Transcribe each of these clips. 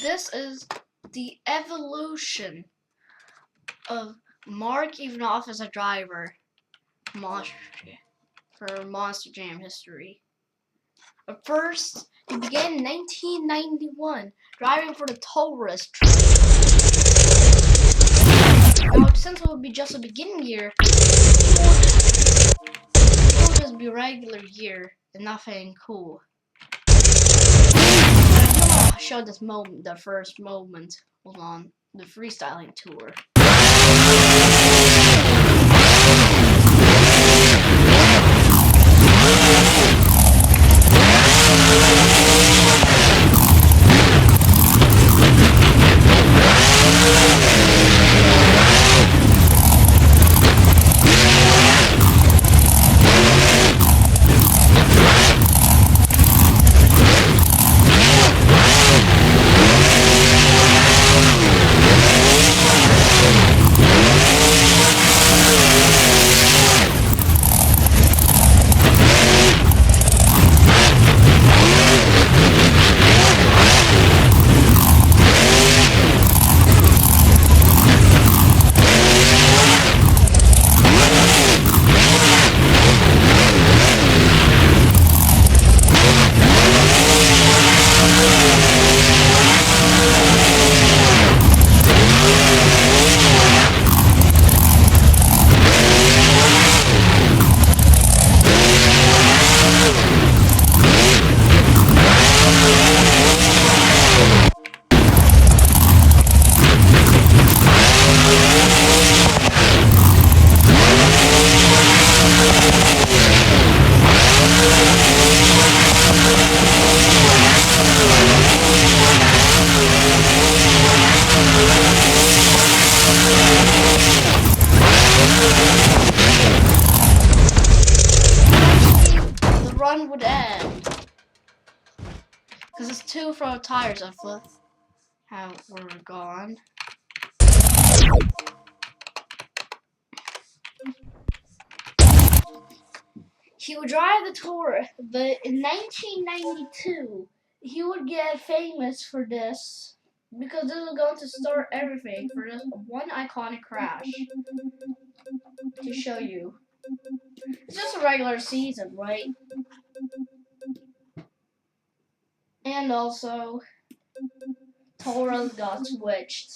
This is the evolution of Mark Ivanov as a driver for Monster Jam history. But first, he began in 1991 driving for the Taurus truck. Now, since it would be just a beginning year, it would just be a regular year and nothing cool. I want to show this moment, the first moment was on the freestyling tour. Would end because it's two front tires were gone. He would drive the tour, but in 1992 he would get famous for this because this was going to start everything for this one iconic crash. To show you, it's just a regular season, right? And also, Taurus got switched.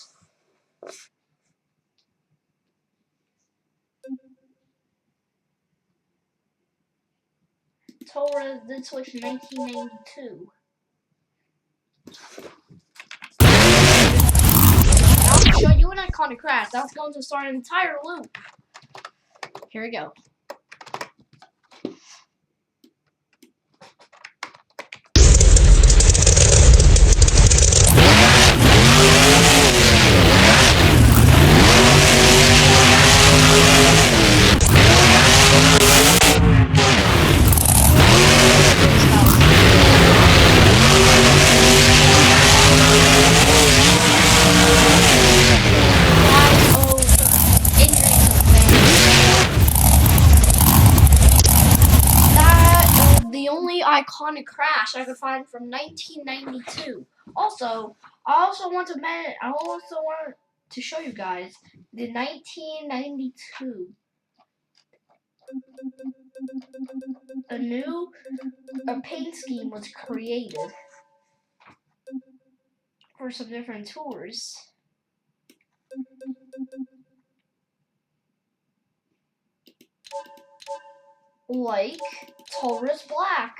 Taurus did switch in 1992. I'll show you an iconic crash. That's going to start an entire loop. Here we go. Iconic crash I could find from 1992. Also, I also want to show you guys the 1992. A new paint scheme was created for some different tours. Like Taurus Black.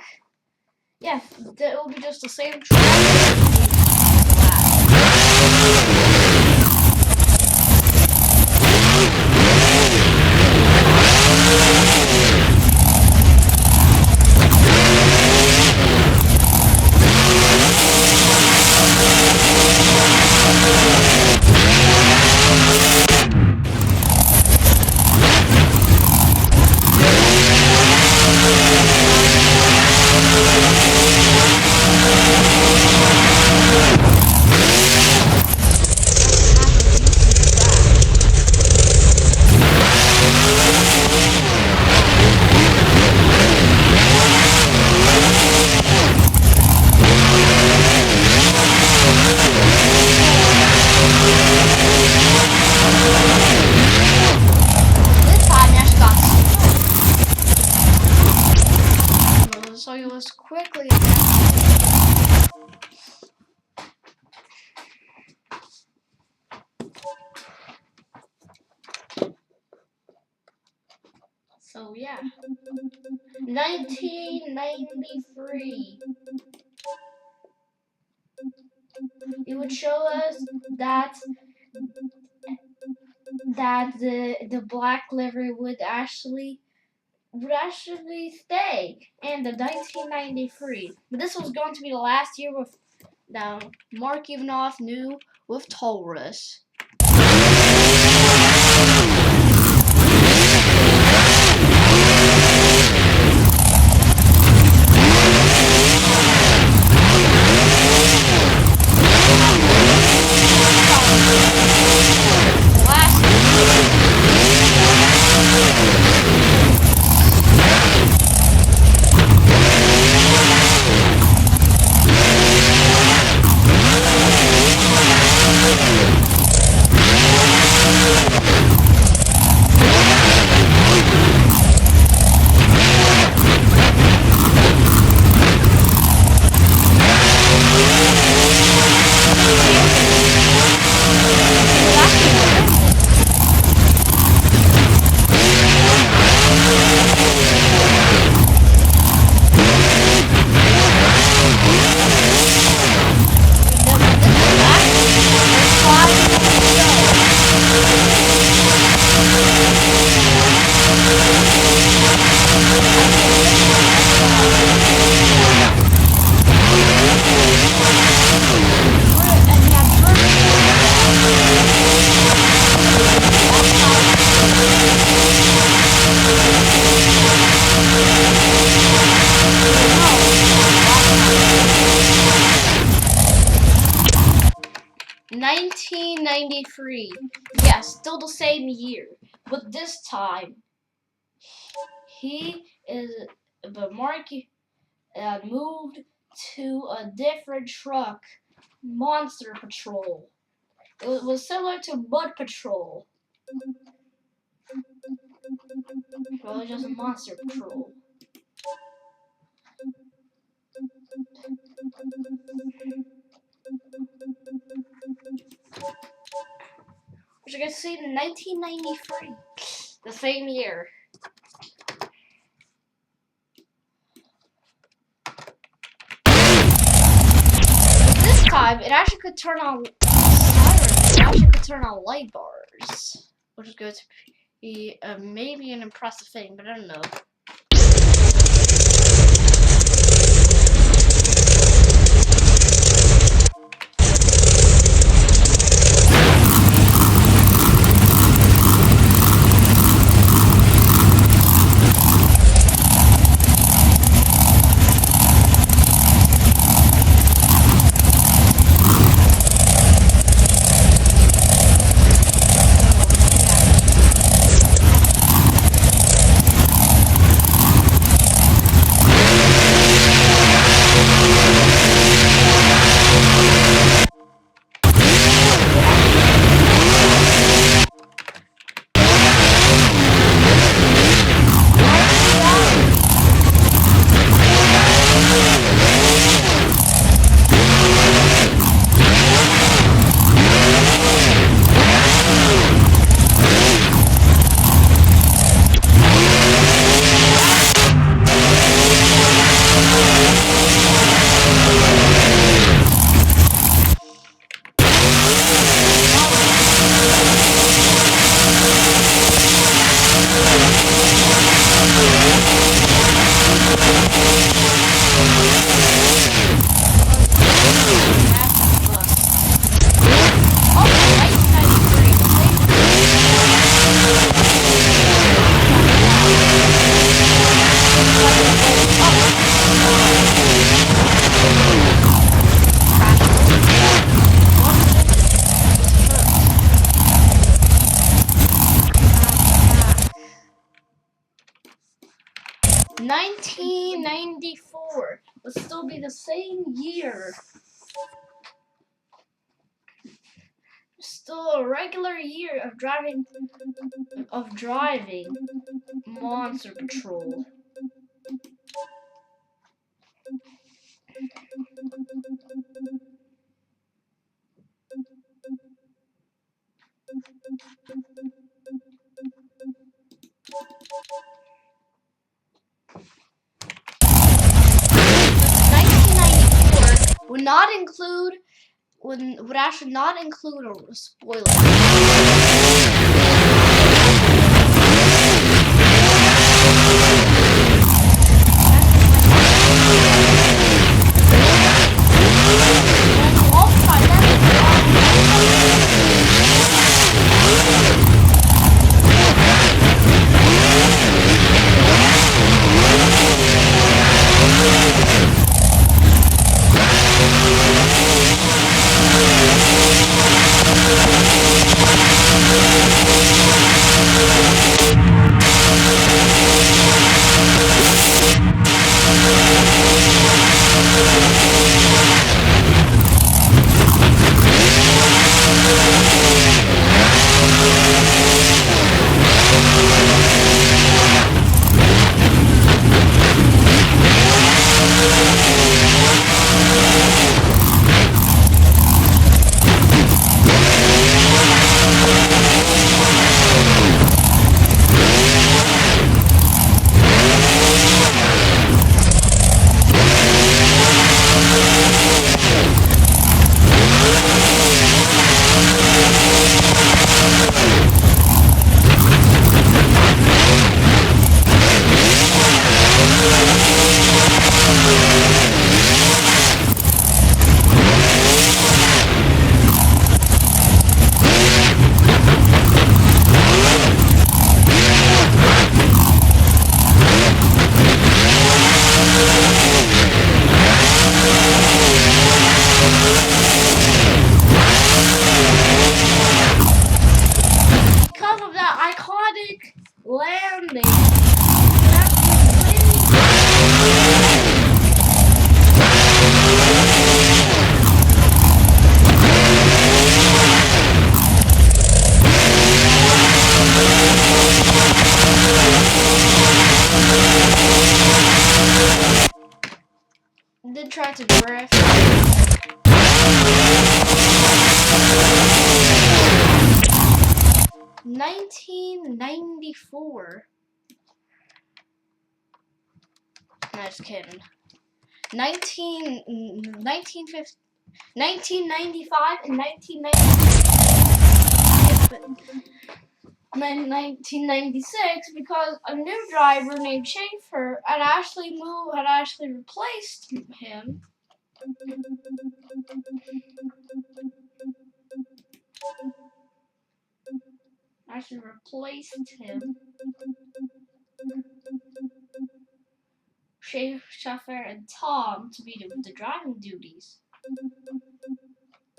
Yeah, it will be just the same track. Oh yeah. 1993. It would show us that the black livery would actually stay in the 1993. But this was going to be the last year with Mark Ivanov new with Taurus. $1993. Yeah, still the same year. But this time, he is, but Mark moved to a different truck, Monster Patrol. It was similar to Mud Patrol. Well, it's just a Monster Patrol. Which you can see in 1993, the same year. This time, it actually could turn on sirens. It actually could turn on light bars, which is going to be maybe an impressive thing, but I don't know. $1994 would still be the same year. Still a regular year of driving Monster Patrol. would not include would actually not include a spoiler. Landing. Did try to drift. 1994. No, just kidding. 1995 and 1996 because a new driver named Schaefer had actually replaced him. Actually replaced him. Schaefer and Tom to be the driving duties.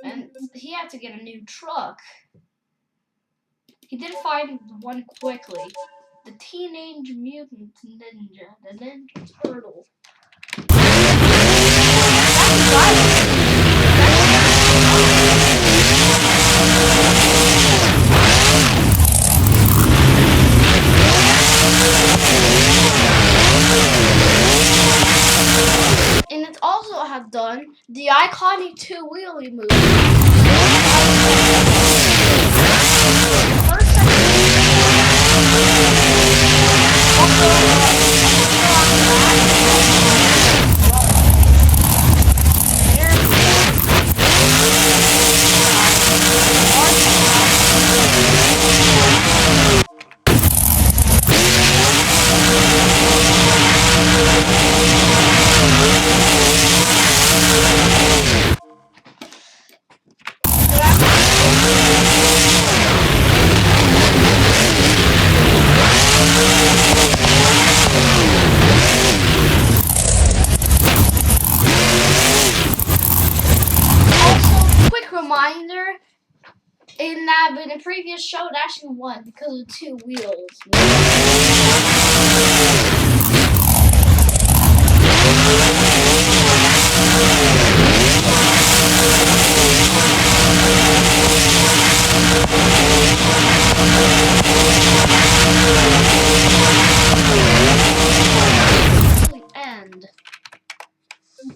And he had to get a new truck. He did find one quickly. The Teenage Mutant Ninja. The Ninja Turtle. And it also have done the iconic two-wheelie move. Reminder, in a previous show, it actually won because of two wheels. And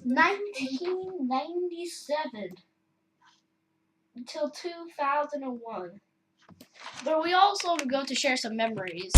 1997. Until 2001. But we also go to share some memories.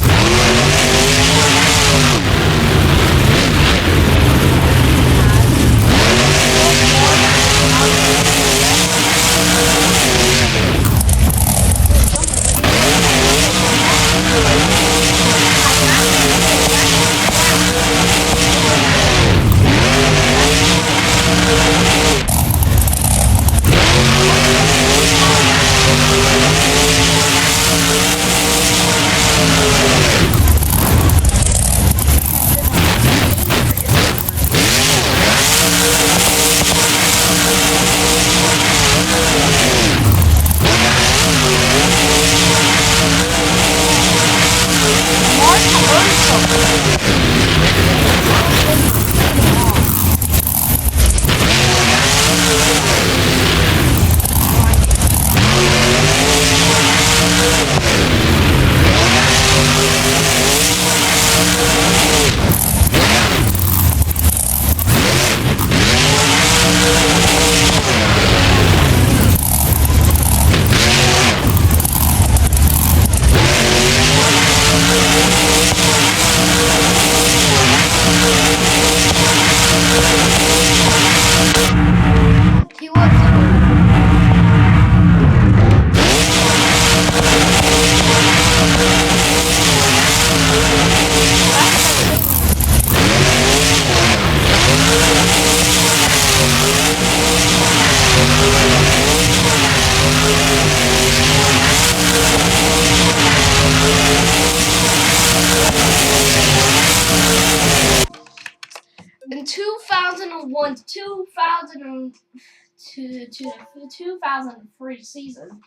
In 2001 to 2003 season,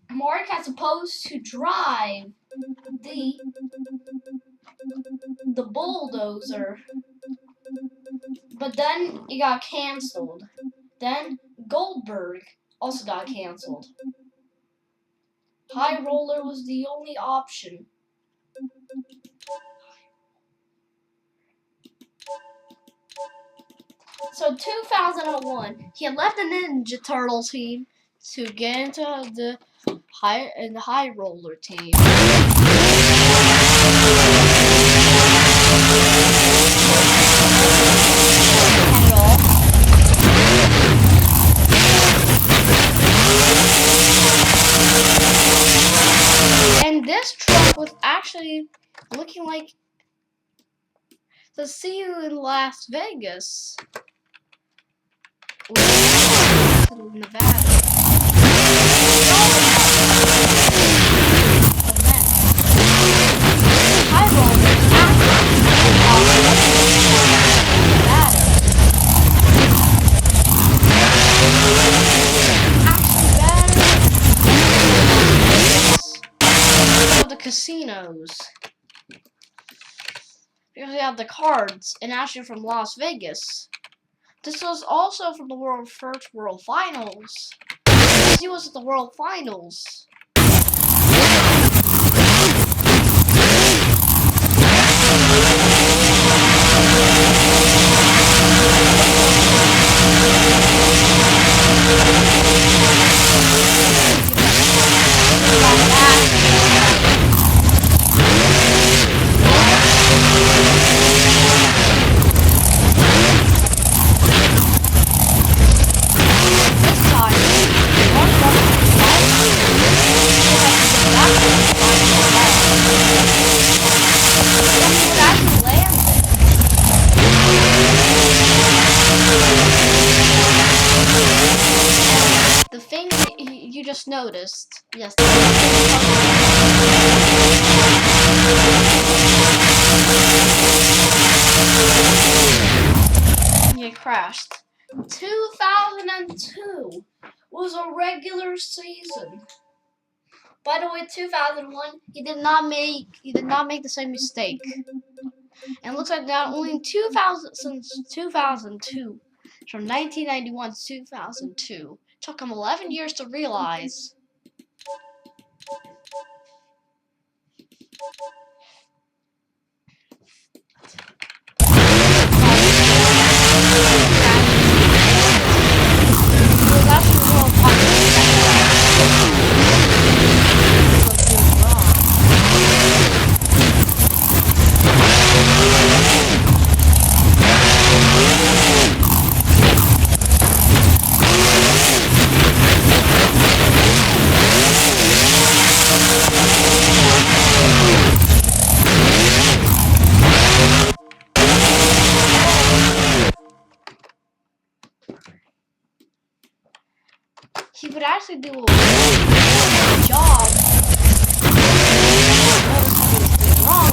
Mark had supposed to drive the bulldozer, but then it got canceled. Then Goldberg also got canceled. High Roller was the only option. So 2001, he had left the Ninja Turtle team to get into the High Roller team. And this truck was actually looking like the scene in Las Vegas. Nevada. The casinos. Because we have the cards, and actually from Las Vegas. This was also from the first World Finals. He was at the World Finals. You just noticed. Yes. You crashed. 2002 was a regular season. By the way, 2001, he did not make the same mistake. And it looks like not only in 2000 since 2002, from 1991 to 2002. Took him 11 years to realize. He would actually do a job. Wrong.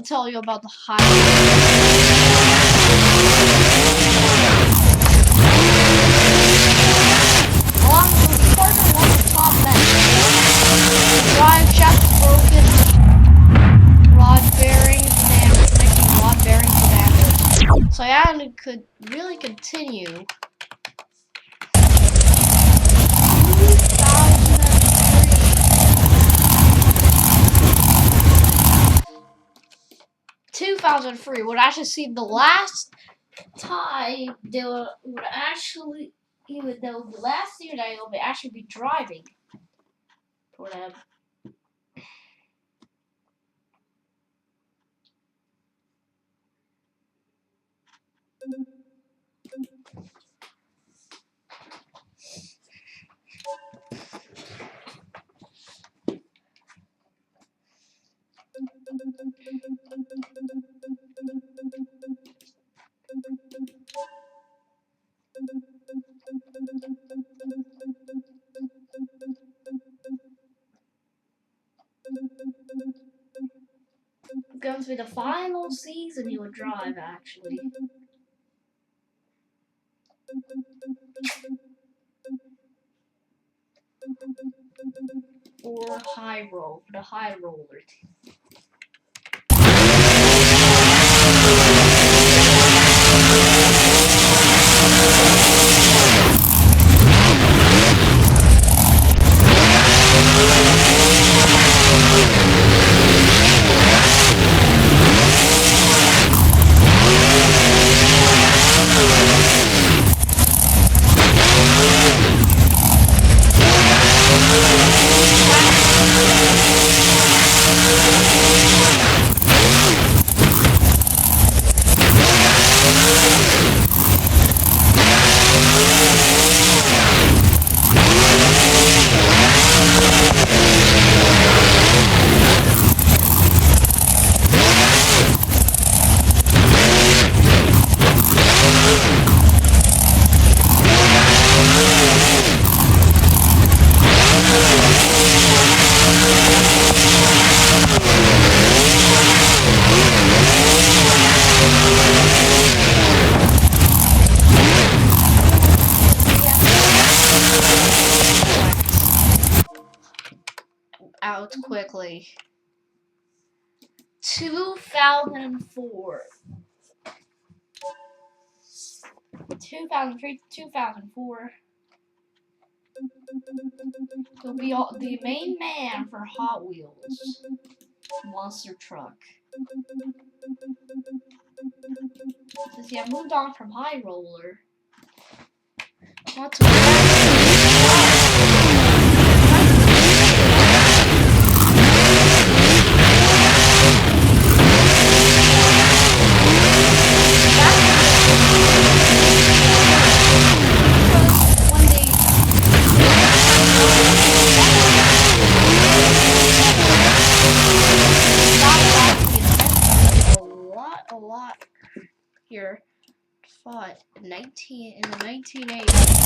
tell you about the highway. Along with the partner one of the top men. Drive shaft is broken. Rod bearings damaged. Making rod bearings damaged. So yeah, and it could really continue. 2003 would actually see the last time they would actually the last year they would actually be driving for them. Going to be the final season he would drive, actually. Or high roll, the high roller team. Out quickly. 2004. 2003 to 2004. He'll be the main man for Hot Wheels Monster Truck. Since he had moved on from High Roller, want to a lot here fought in the 1980s.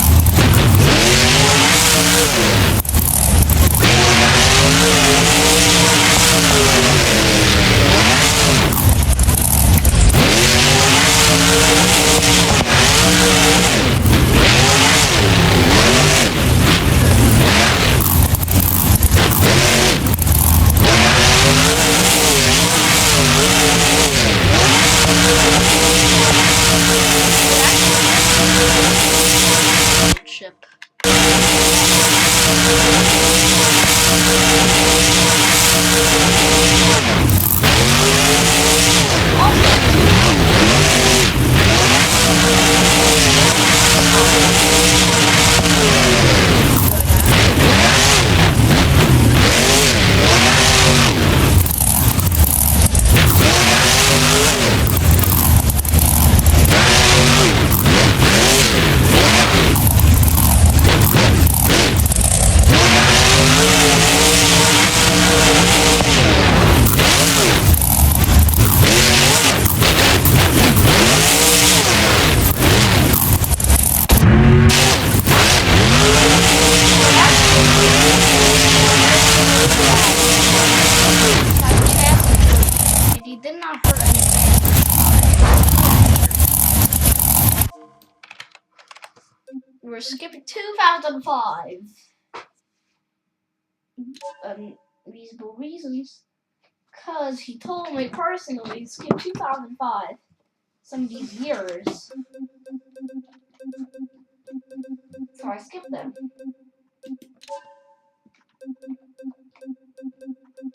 not heard anything. We're skipping 2005. Reasonable reasons. Because he told me personally to skip 2005. Some of these years. So I skipped them.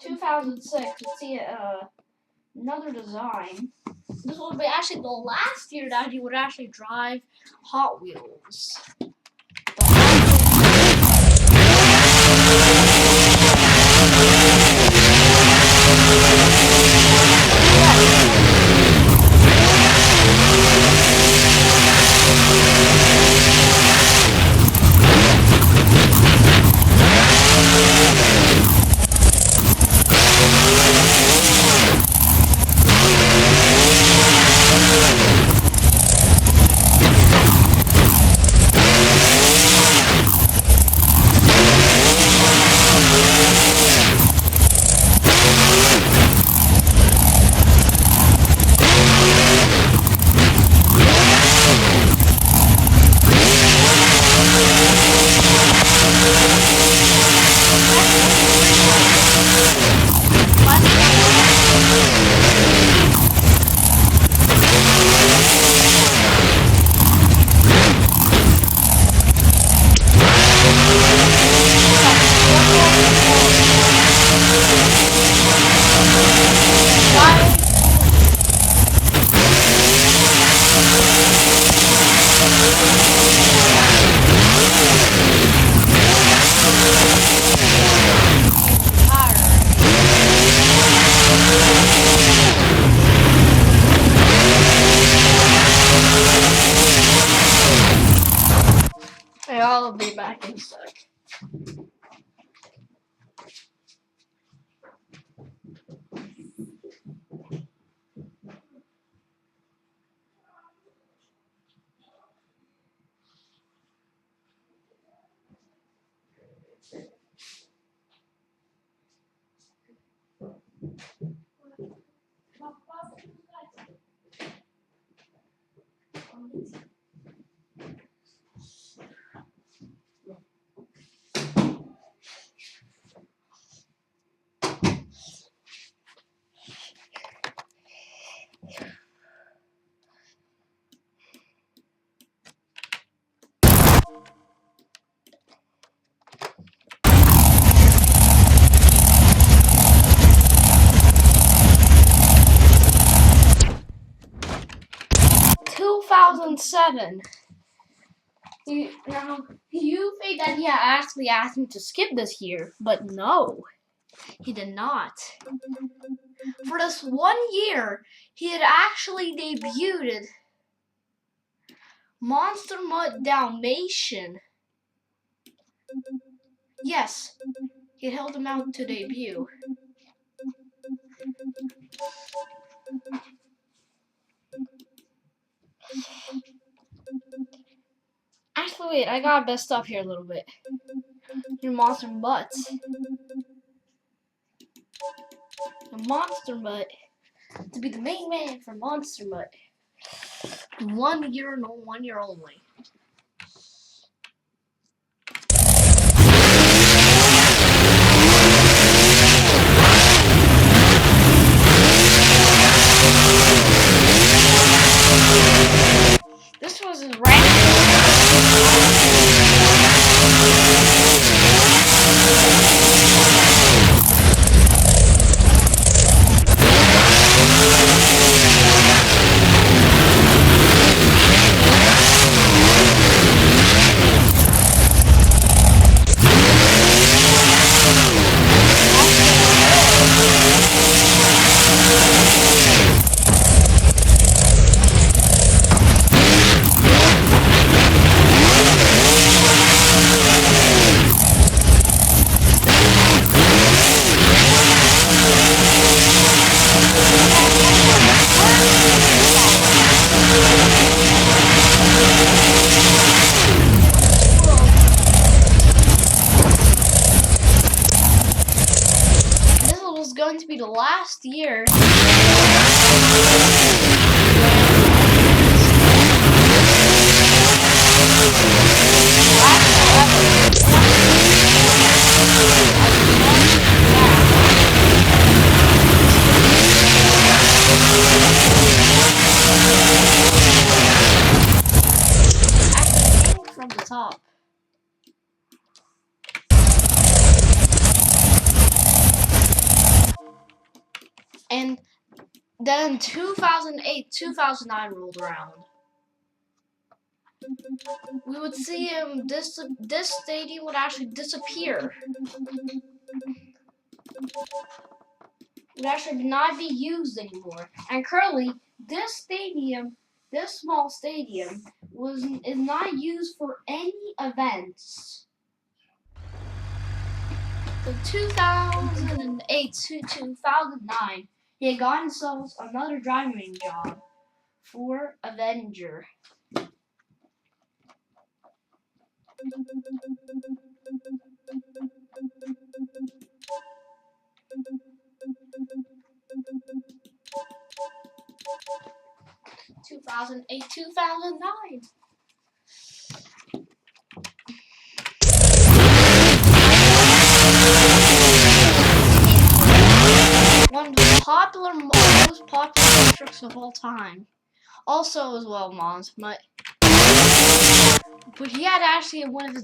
2006, let's see another design. This will be actually the last year that he would actually drive Hot Wheels. I'll be back in a sec. Seven. Now you think that he actually asked me to skip this year, but no, he did not. For this 1 year, he had actually debuted Monster Mutt Dalmatian. Yes, he held him out to debut. Actually, wait, I gotta messed up here a little bit. Your Monster Mutt. The Monster Mutt. To be the main man for Monster Mutt. 1 year, no 1 year only. This was his going to be the last year Then 2008, 2009 rolled around. We would see him. This stadium would actually disappear. It would actually not be used anymore. And currently, this stadium, this small stadium, is not used for any events. So 2008 to 2009, he had gotten himself another driving job for Avenger. (2008, 2009). One of the most popular tricks of all time. Also, as well, Mons, but he had actually one of his.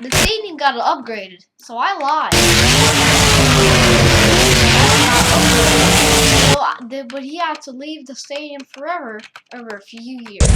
The stadium got upgraded, so I lied. But he had to leave the stadium forever over a few years.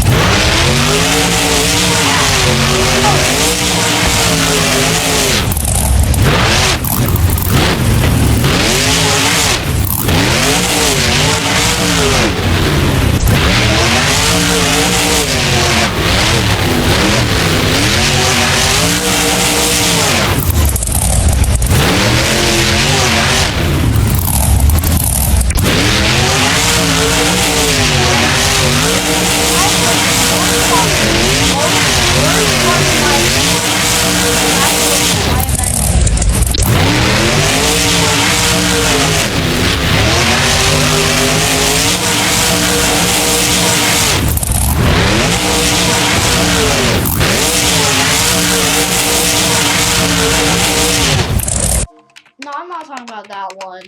No, I'm not talking about that one.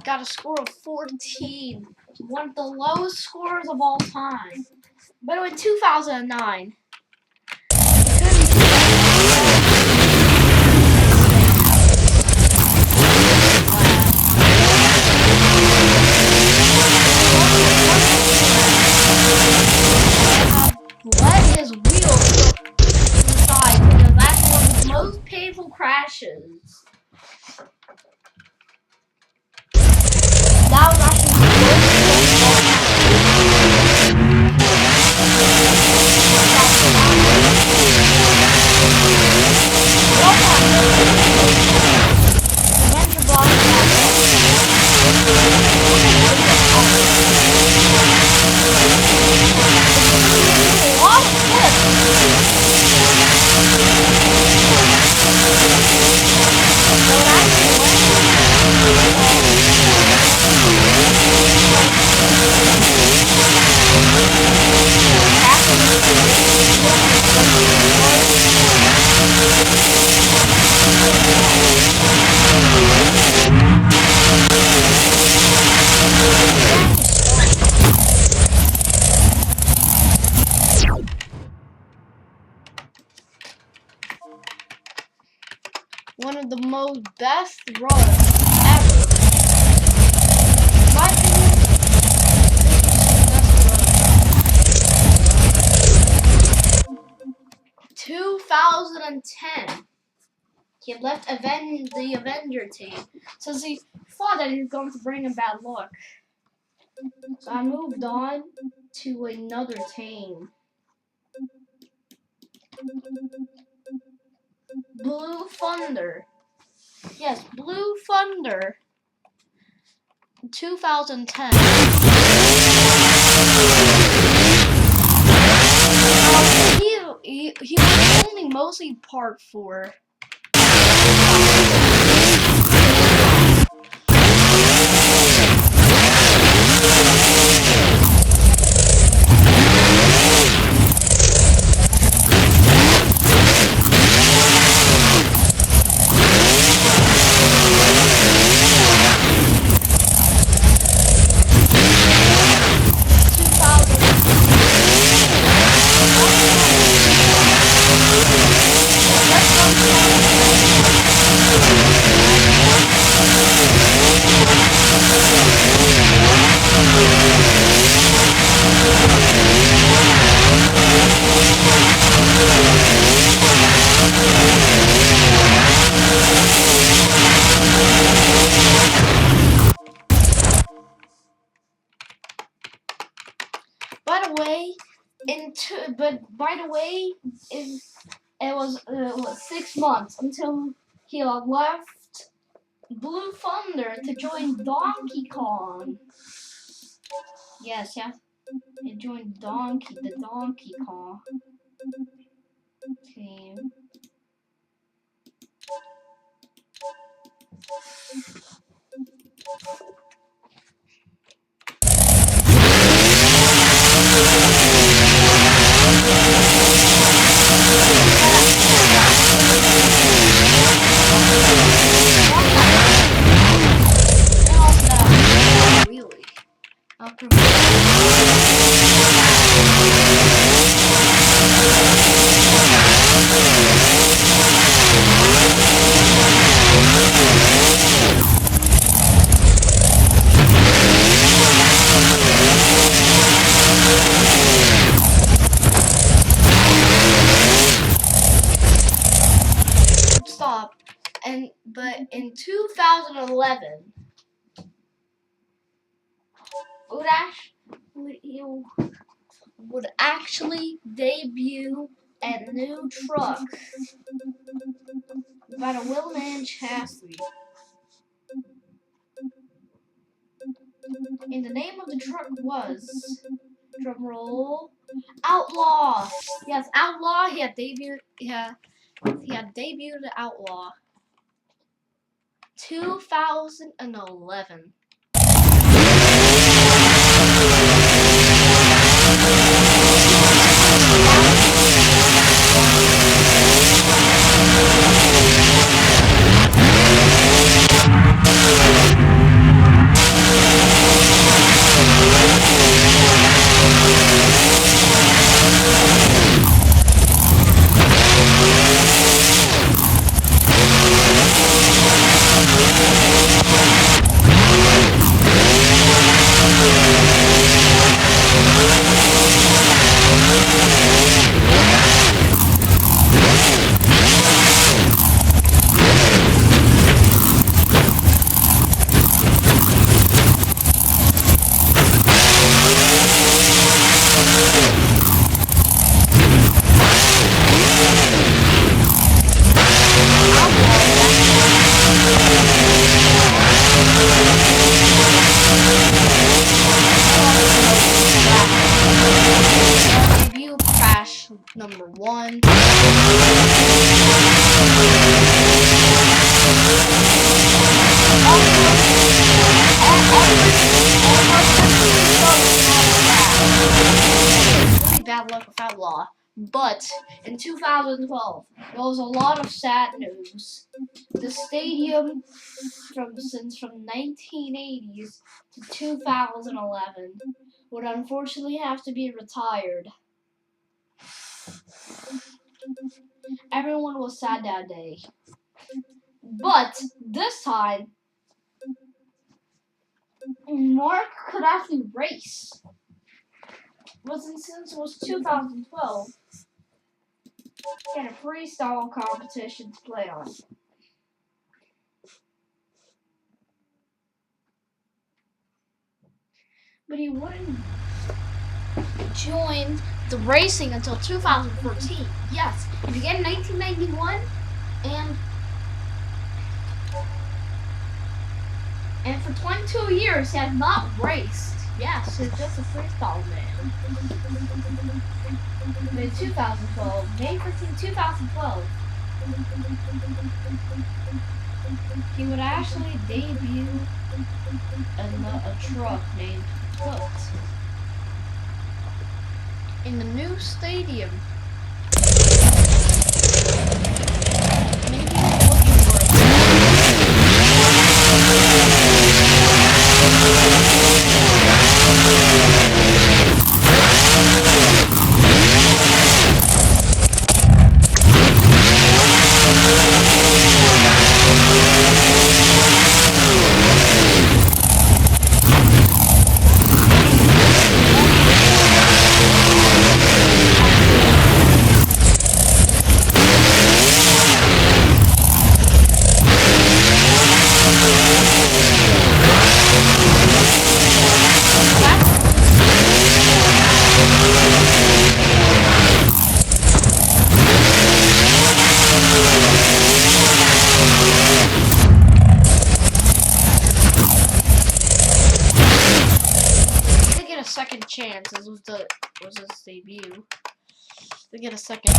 Got a score of 14. One of the lowest scores of all time. But in 2009. Let his wheels go to the side because that's one of the most painful crashes. That was actually the one of the most best runs ever. In my opinion, this was the best run. 2010. He had left the Avenger team since he thought that he was going to bring him bad luck. So I moved on to another team. Blue Thunder. Yes, Blue Thunder. 2010. He was only mostly part 4. By the way, it was 6 months until he left Blue Thunder to join Donkey Kong. Yes, he joined the Donkey Kong team. Really? Stop. But in 2011, would actually debut a new truck by the Willman chassis. And the name of the truck was, drumroll, Outlaw. Yes, Outlaw. He had debuted Outlaw. 2011. Number 1. Really bad luck with Outlaw. But in 2012, there was a lot of sad news. The stadium from 1980s to 2011 would unfortunately have to be retired. Everyone was sad that day. But this time, Mark could actually race. But since it was 2012, he had a freestyle competition to play on. But he wouldn't joined the racing until 2014. Yes, he began in 1991 and for 22 years he has not raced. Yes, he's just a freestyle man. In 2012, May 15, 2012, he would actually debut a truck named Hooked in the new stadium. Many people are looking for it. Second chance. This was his debut. To get a second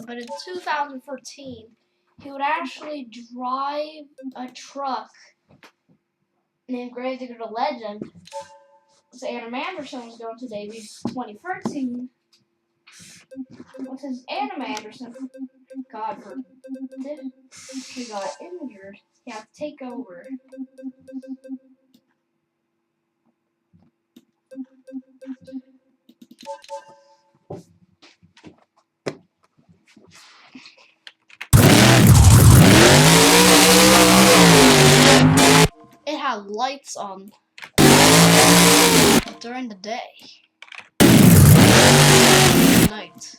but in 2014, he would actually drive a truck named Grave Digger the Legend. So Adam Anderson was going to debut 2013. Since Adam Anderson, God forbid, he got injured, he had to take over. It had lights on during the day. Night.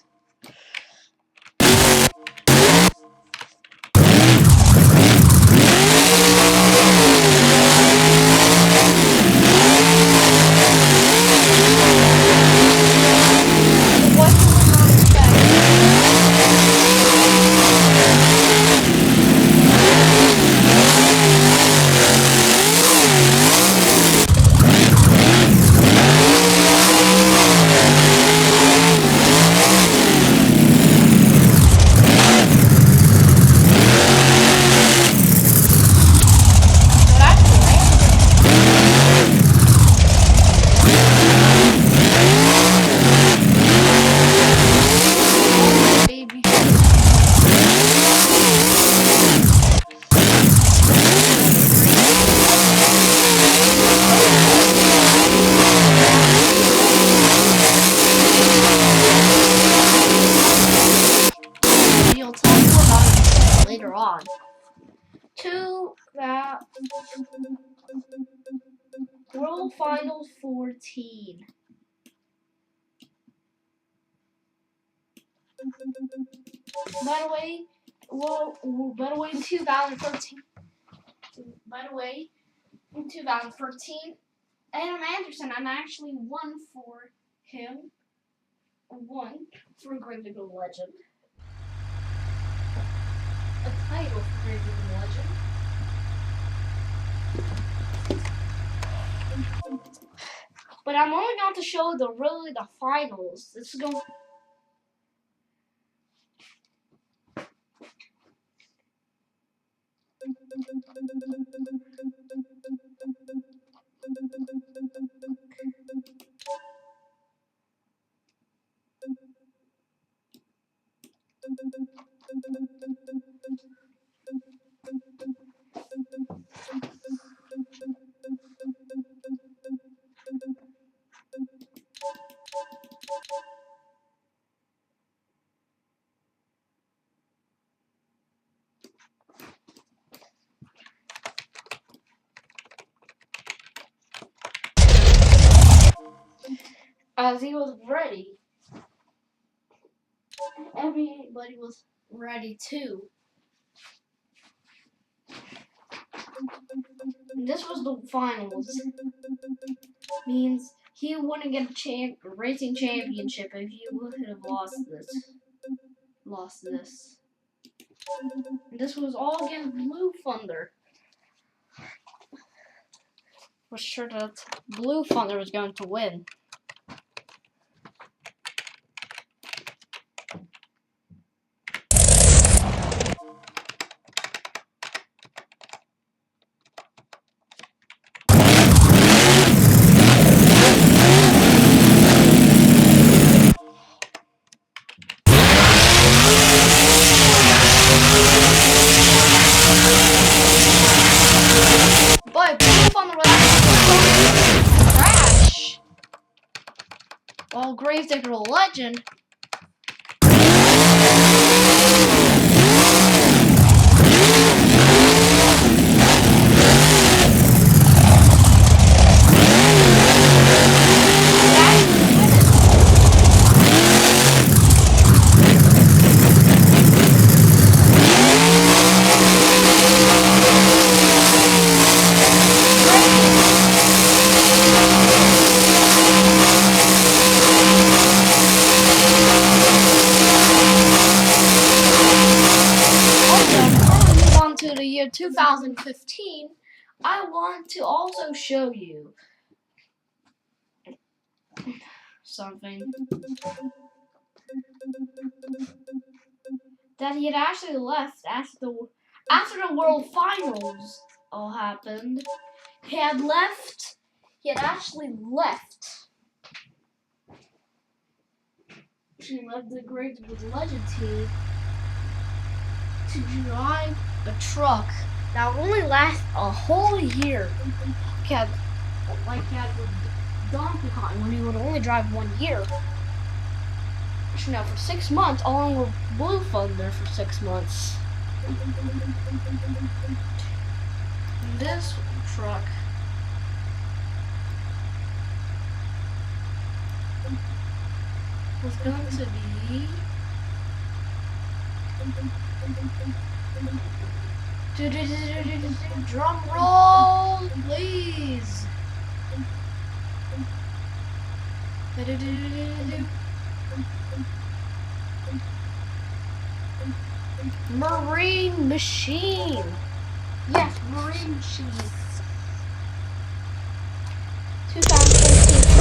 Later on. To that World Finals 14. By the way, in 2013. By the way, in 2013, Adam Anderson, I'm actually won for him. One for Great Big Legend. A title for Great Big Legend. But I'm only going to show the finals. This is going. As he was ready, everybody was ready too. This was the finals. Means he wouldn't get a racing championship if he would have lost this. This was all against Blue Thunder. For sure that Blue Thunder was going to win. But Blue Thunder was crash. While Gravedigger Legend to the year 2015, I want to also show you something that he had actually left after the World Finals all happened. He had actually left. He left the Great Legend team to drive a truck that would only last a whole year. Like he had with Donkey Kong when he would only drive 1 year. Now for 6 months, along with Blue Thunder for 6 months. This truck was going to be drum roll, please. Marine Machine. Yes, Marine Machine. 2014.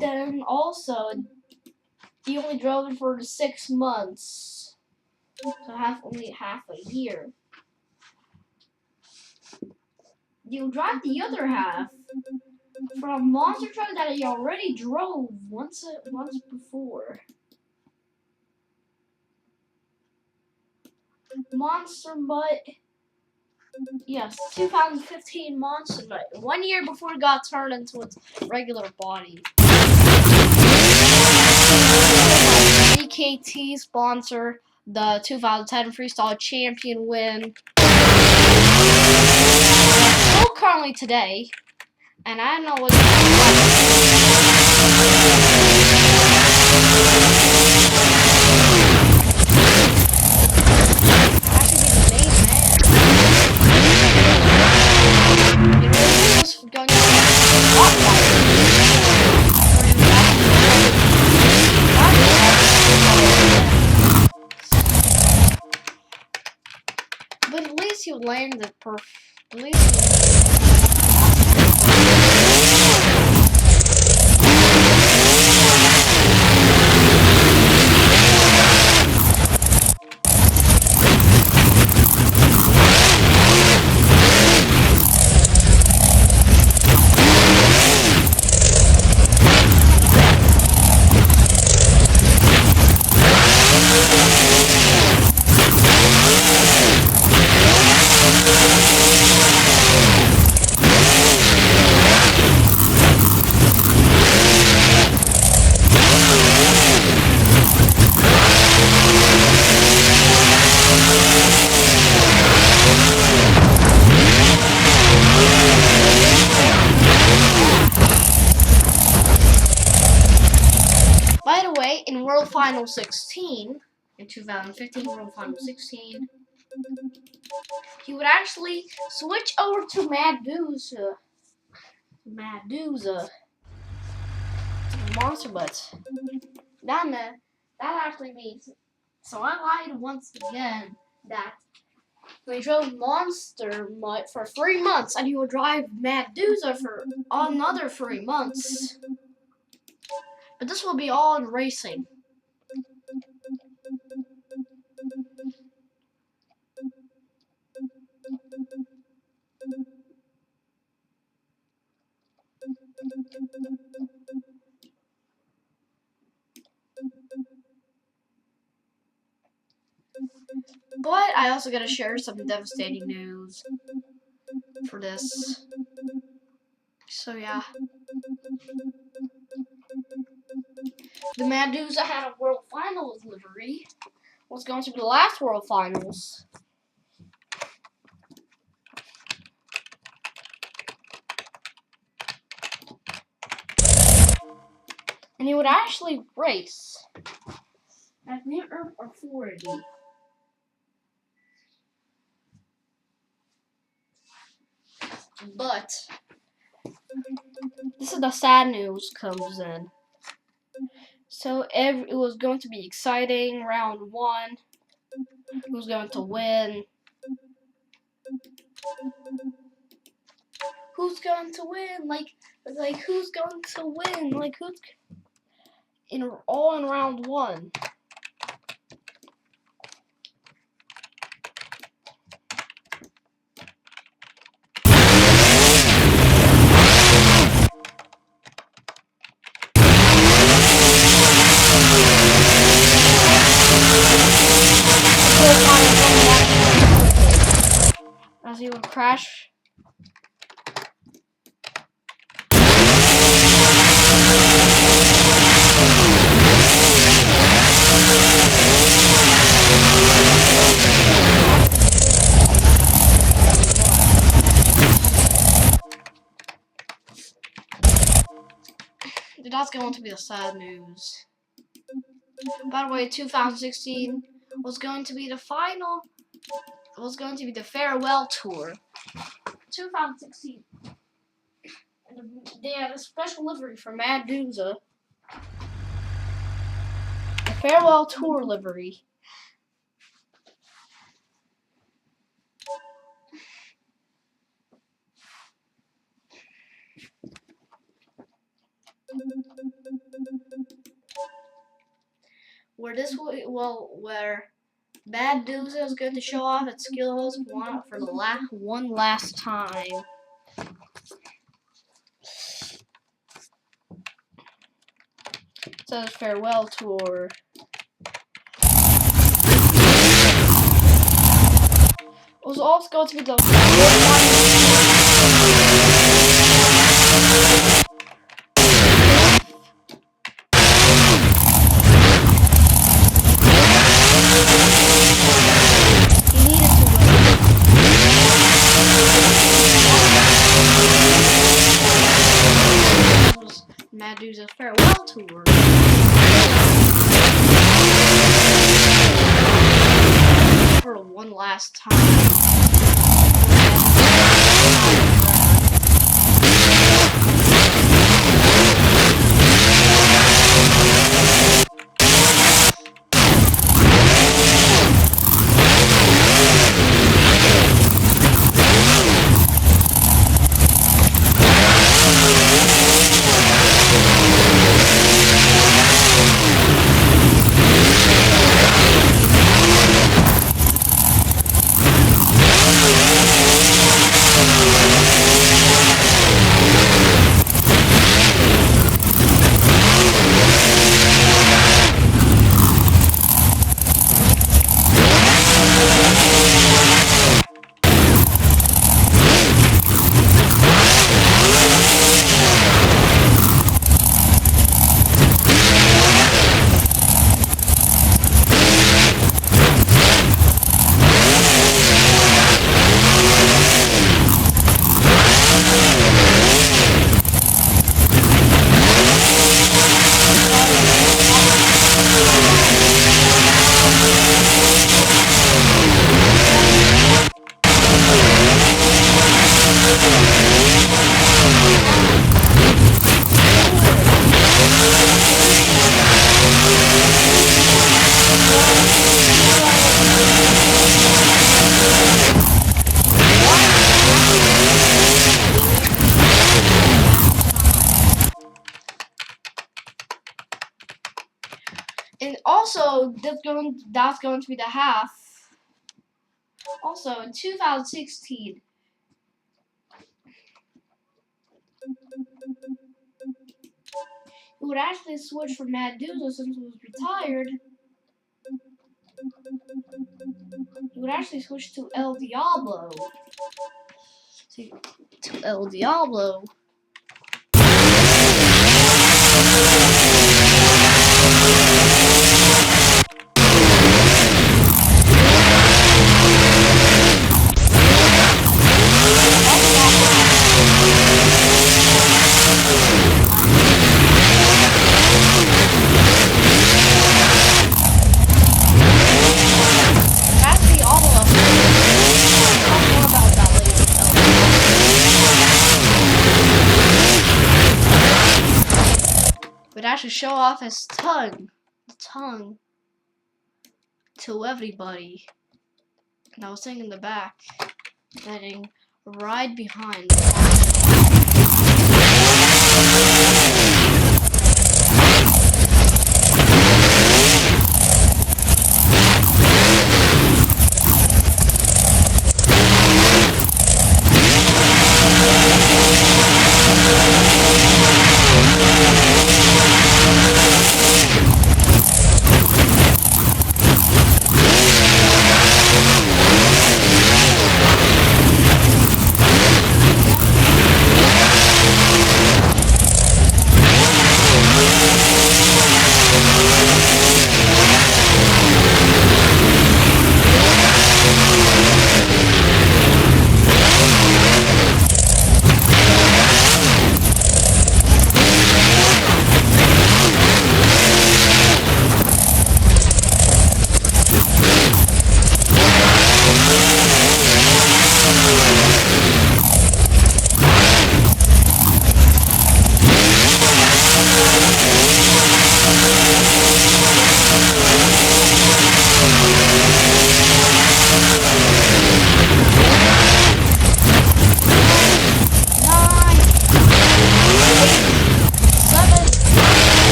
then also he only drove it for 6 months, so only half a year. You drive the other half from a monster truck that he already drove once before. Monster Mutt. Yes, 2015 Monster Mutt. 1 year before it got turned into its regular body. BKT sponsor the 2010 Freestyle Champion win. Still currently today. And I don't know what's but at least you landed perfectly. By the way, in World Final 16, in 2015 World Final 16, he would actually switch over to Medusa. Monster Mutt. That actually means. So I lied once again that we drove Monster Mutt for 3 months, and he would drive Medusa for another 3 months. But this will be all in racing. But I also gotta share some devastating news for this. So yeah. The Medusa had a World Finals livery. Was going to be the last World Finals. And he would actually race at near or 40. But this is the sad news comes in. So it was going to be exciting. Round 1. Who's going to win? Who's going to win? Like who's going to win? Like who's all in round 1. As he would crash. That's going to be the sad news. By the way, 2016 was going to be the final. It was going to be the farewell tour. 2016. And they had a special livery for Medusa. The farewell tour livery. where Medusa is going to show off its skills for the one last time. It says farewell tour. It was also going to be the Medusa's farewell tour. For one last time. And also, that's going to be the half. Also, in 2016, he would actually switch from Medusa since he was retired. He would actually switch to El Diablo. To El Diablo. Would actually show off his tongue to everybody. And I was sitting in the back, getting right behind.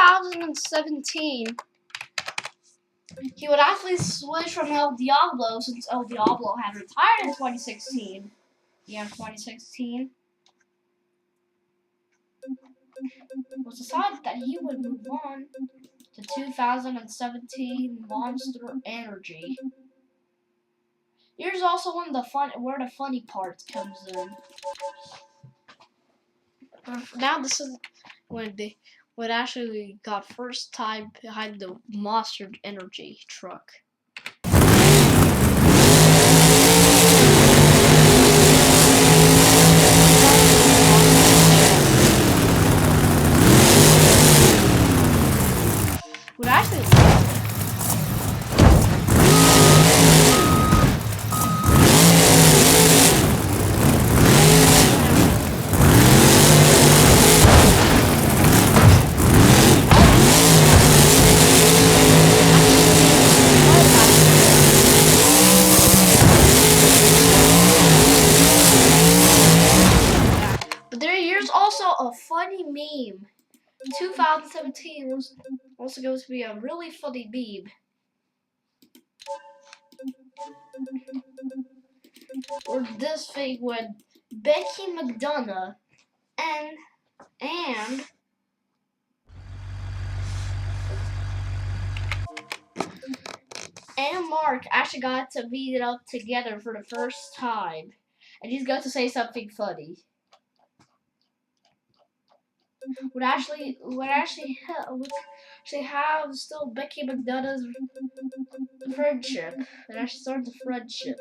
2017, he would actually switch from El Diablo since El Diablo had retired in 2016. Yeah, 2016. It was decided that he would move on to 2017 Monster Energy. Here's also one of the where the funny parts comes in. Now this is when they actually got first time behind the Monster Energy truck. Would actually. But here's also a funny meme. 2017 was also going to be a really funny meme. Or this thing with Becky McDonough and Mark actually got to meet up together for the first time, and he's going to say something funny. Would actually have still Becky McDonough's friendship, and actually start the friendship.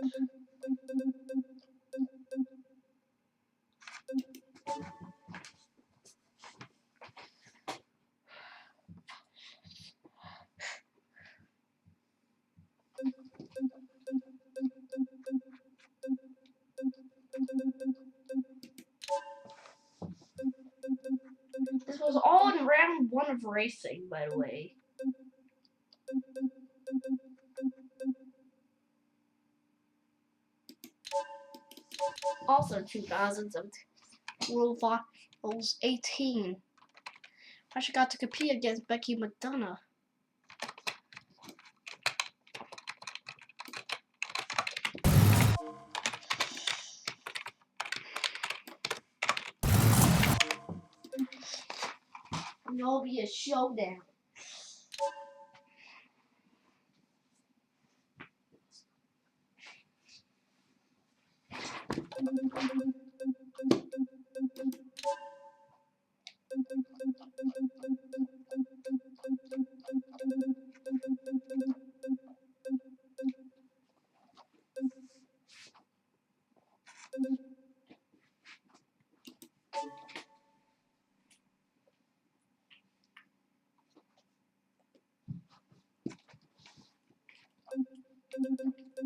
This was all in round 1 of racing, by the way. Also 2017 World Finals 18. I actually got to compete against Becky McDonough. And it'll be a showdown.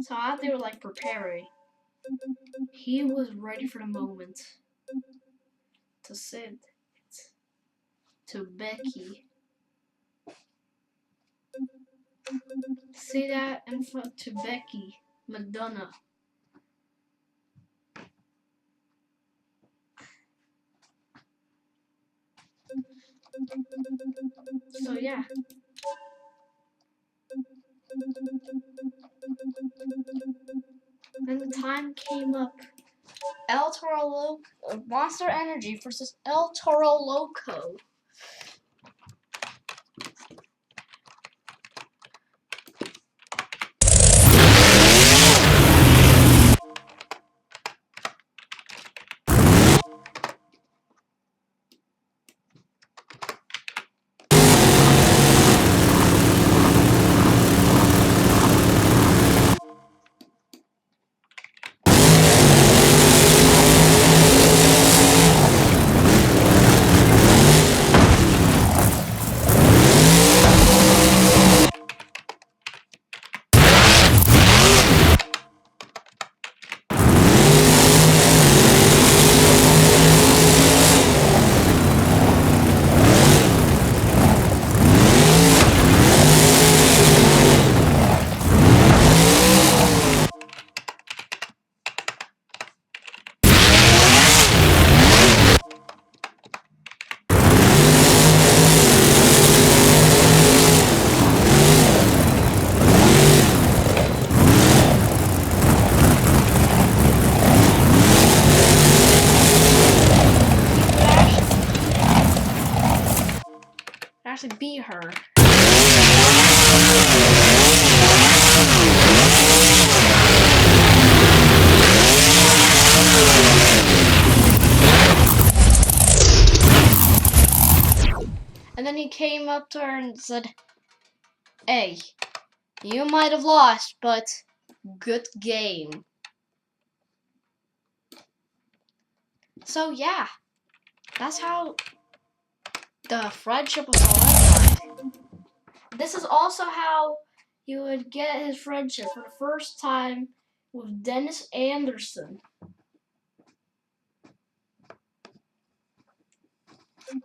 So as they were like preparing, he was ready for the moment to send it to Becky. Say that in front to Becky McDonough. So yeah. Then the time came up. El Toro Loco, Monster Energy versus El Toro Loco. actually beat her. And then he came up to her and said, "Hey, you might have lost, but good game." So yeah, that's how the friendship was solidified. This is also how he would get his friendship for the first time with Dennis Anderson.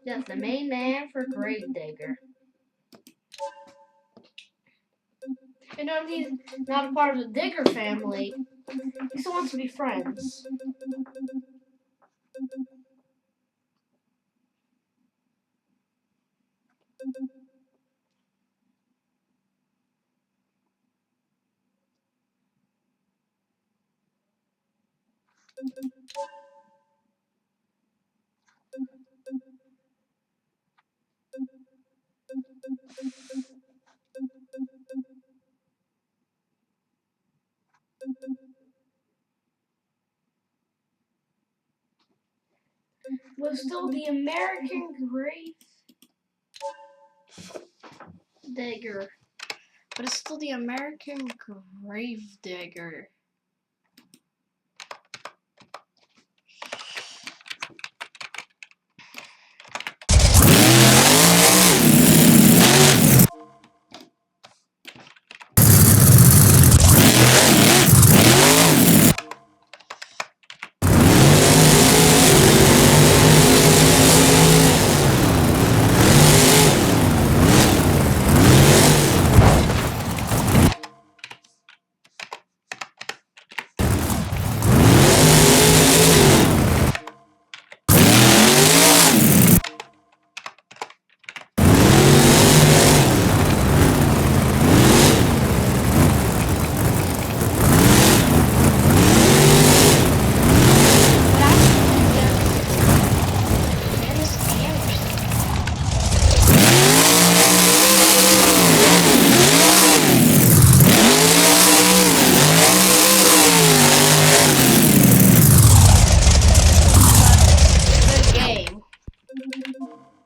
That's the main man for Gravedigger. You know, he's not a part of the Digger family. He still wants to be friends. Was still the American Grave Digger. But it's still the American Grave Digger.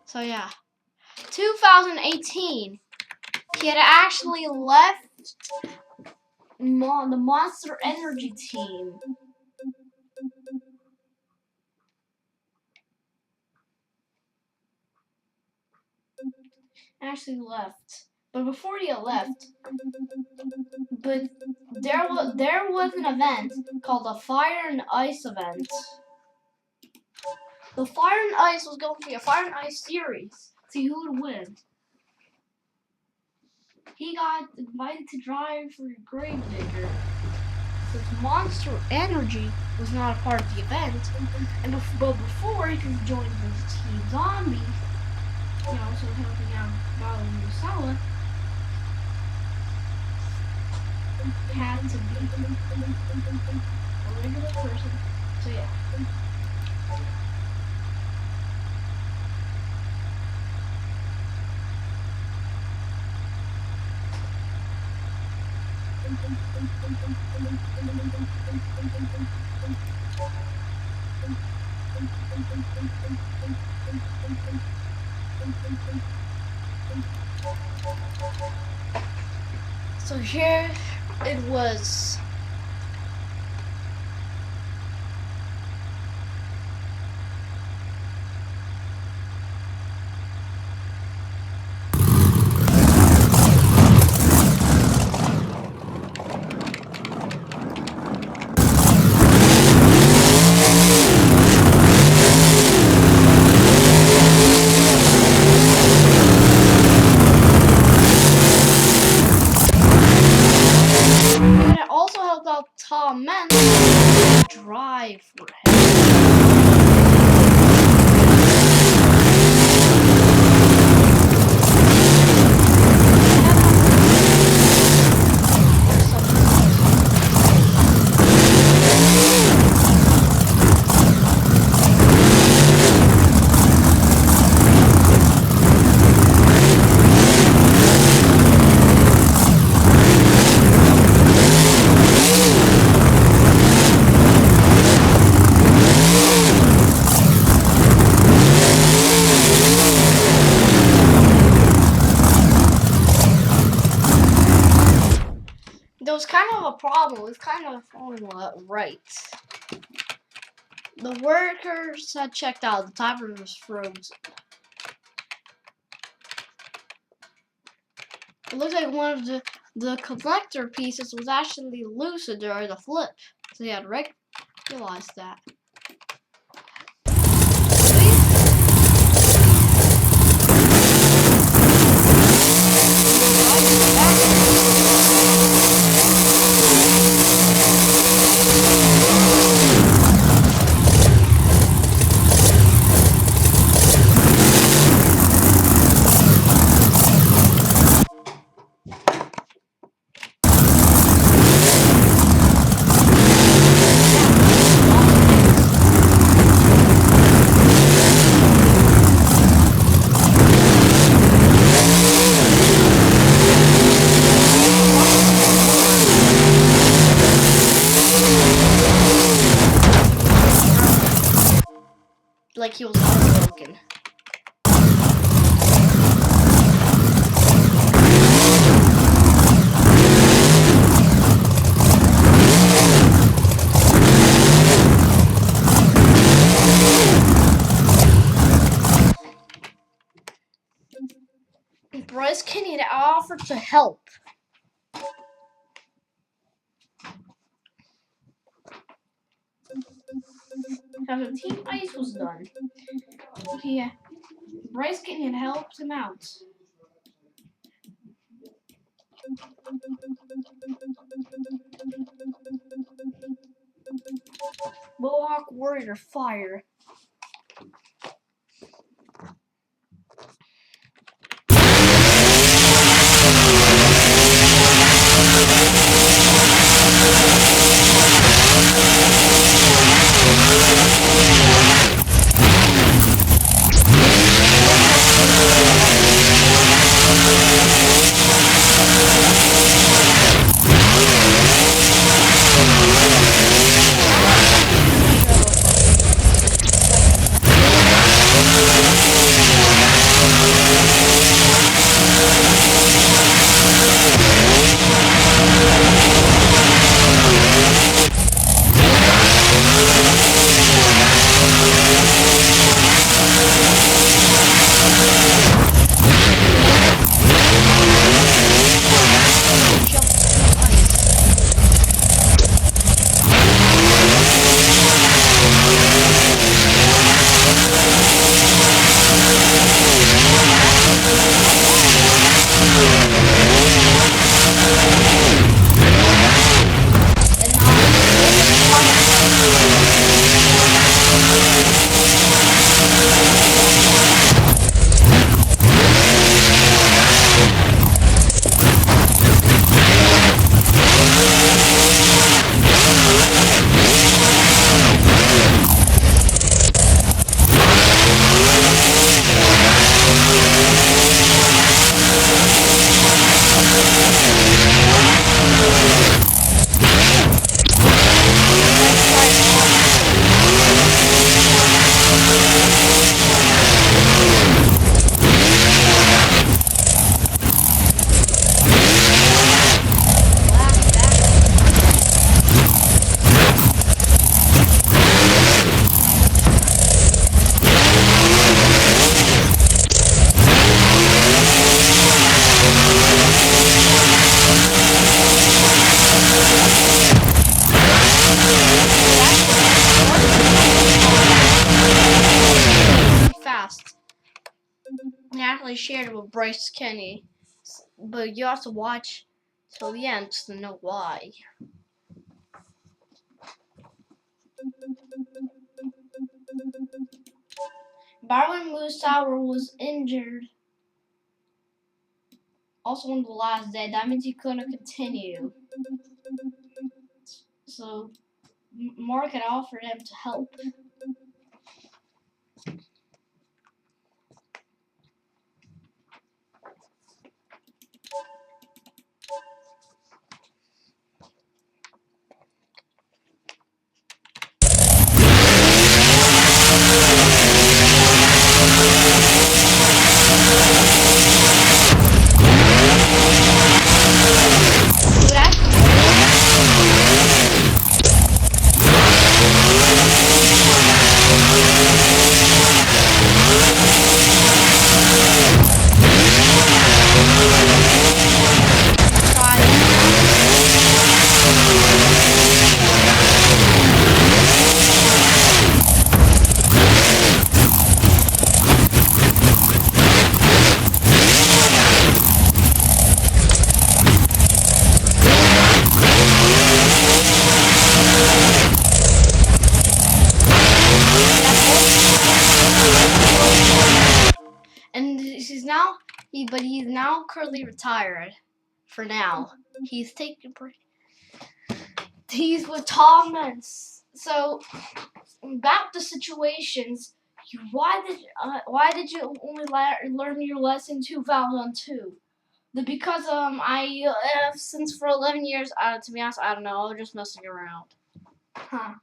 So yeah, 2018, he had actually left the Monster Energy team. Actually left, but before he left, there was an event called the Fire and Ice event. The Fire and Ice was going to be a Fire and Ice series. See who would win. He got invited to drive for Gravedigger. Since Monster Energy was not a part of the event, but before he could join his Team Zombie, you know, so helping out Bala and Musala, had to be a regular person. So yeah. So here it was. Tom meant drive for him. the formula right. The workers had checked out. The timer was frozen. It looked like one of the collector pieces was actually loose during the flip. So he had realized that. Like he was heartbroken. Bryce Kenny had offered to help. After Team Ice was done, Bryce Kenny had helped him out. Mohawk Warrior Fire. Shared it with Bryce Kenny, but you have to watch till the end to know why. Byron Moosauer was injured. Also on the last day. That means he couldn't continue. So Mark had offered him to help. But he's now currently retired. For now, he's taking break. He's with Thomas. So about the situations, why did you only learn your lesson 2002? Because I since for 11 years, to be honest, I don't know. I was just messing around. Huh.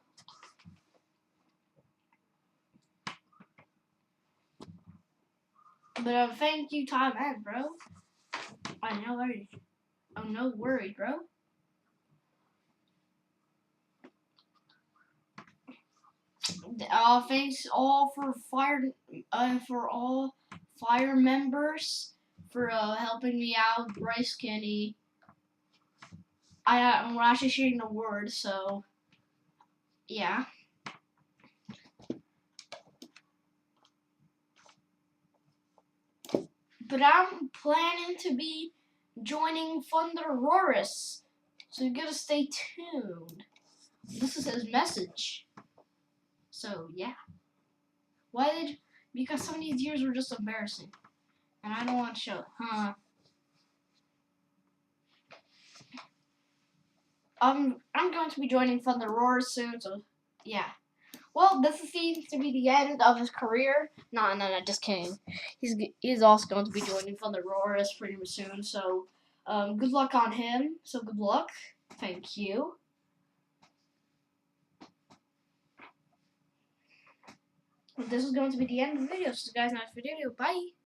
But thank you, Tom and bro. I know worries. I'm no worried, bro. Thanks all for all fire members for helping me out, Bryce Kenny. I'm actually sharing the word, so yeah. But I'm planning to be joining Thunderosaurus, so you gotta stay tuned. This is his message. So yeah. Because some of these years were just embarrassing. And I don't want to show it. Huh. I'm going to be joining Thunderosaurus soon, so yeah. Well, this seems to be the end of his career. No, just kidding. He's also going to be joining Thunderosaurus pretty soon, so good luck on him. So good luck. Thank you. This is going to be the end of the video. So guys, next video. Bye.